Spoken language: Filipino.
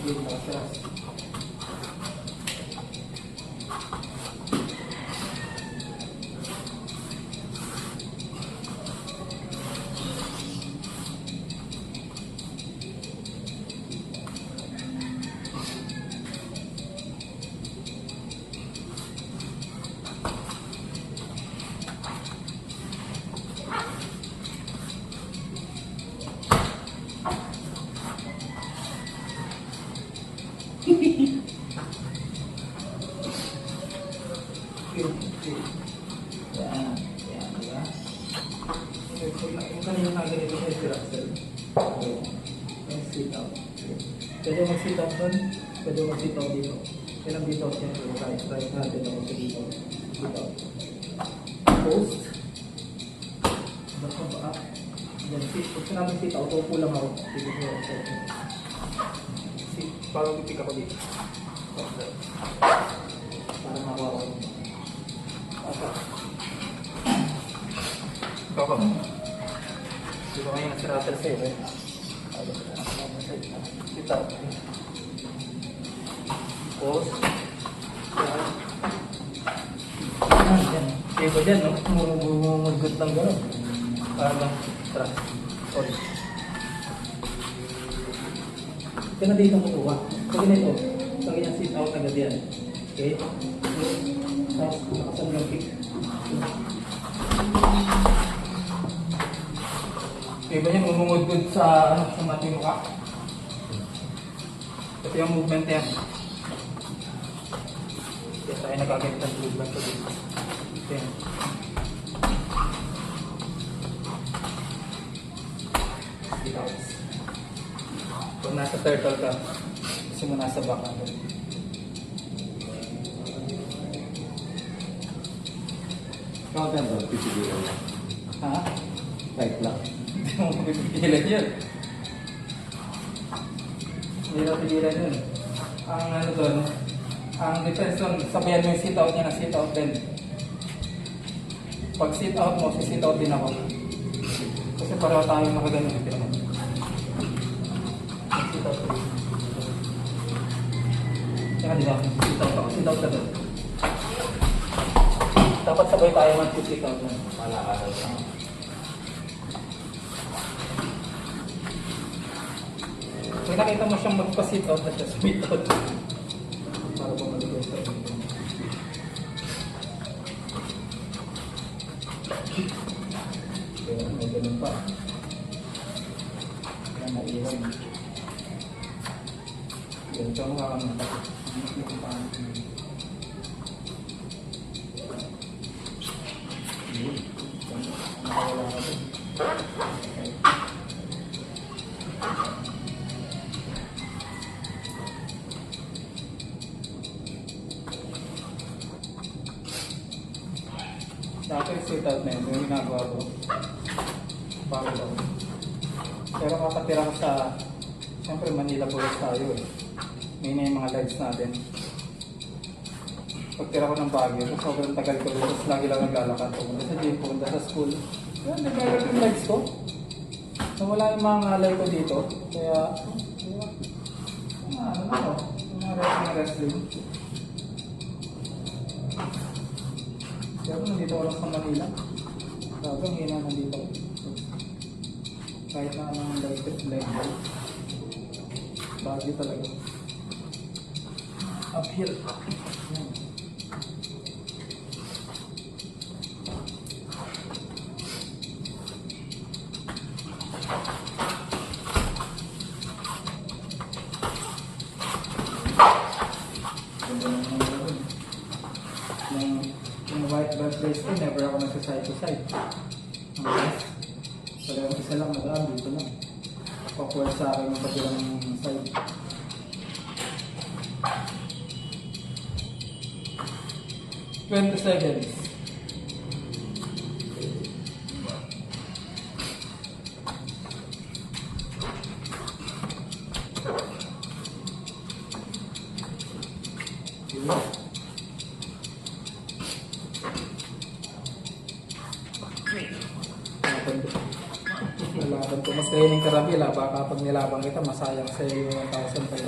Sige, nakasiras. Yan, yan, diba? Yung kanina na ganito ay Russell. Yung sit out. Pwede mag-sit out doon, pwede mag-sit out dito. Yan ang dito, siyempre, right natin ako sa dito. Dito. Post. Basta ba up? Yan, sit. Pag sinabi sit out, upo lang ako. Dito ko, sit. Parang pipik ako dito. Para makuha ko. Ikaw ba? Di ba ngayon si Russell sa'yo eh? Kita. Post. Yan. Kaya ba dyan, no? Mumugot lang gano'n. Para lang. Tara. Sorry. Kaya na dito kukuha. Pag ganito, pag ganyan sit out agad yan. Okay? Tapos, nakasama ng pick. Kaya ba niya mumungod-god sa mating mukha? Ito yung movement yan. Kaya tayo nagagamit ng movement ko dito. Ito yan. Dito. Kung nasa turtle ka, kasi mo nasa back ka. Ikaw ganda, pipigilan lang. Ha? Right lang. Hindi mo mapipigilan yun. Hindi na pigilan yun. Ang ano doon, ang depends doon, sabihan mo yung sit out niya na sit out din. Pag sit out mo, sit out din ako. Kasi pareho tayong nakaganon yung pinamon. Sit out din. Kaya di ba? Sit out ako. Sit out ka doon. Dapat sabay tayo mag-sit out na. Malakaral lang. Kung nakita mo siyang magpa-sit out na siya, sit out. Para bumalik ko sa'yo. Kaya may ganun pa. Kaya naiwan. Ganito ang makakamatak. Nakawala ka din. Dati sit out na yun, yung ginagawa ko. Bago daw. Pero makatira ko sa, siyempre Manila Bulls tayo eh. May na yung mga lives natin. Pagtira ko ng Baguio, so sobrang tagal ko rin. Tapos lagi lang naglalakad. Pumunta sa gym, pumunta sa school. Kaya naglalakad yung lives ko. Nawala yung mga alay ko dito. Kaya, ano na ako? Yung wrestling. Kaya nandito ko lang sa Manila. Sabi, ang hina nandito. Kahit na anong live. Baguio talaga. Uphill. Yan. Yung white belt brace ko, never ako nasa side to side. Talagang isa lang nagaan, dito lang. Awkward sa akin yung patilang side. Twenty seconds. Nalaban ko. Mas training ka rabi, laba kapag nilabang kita, masayang sa iyo yung 1,500.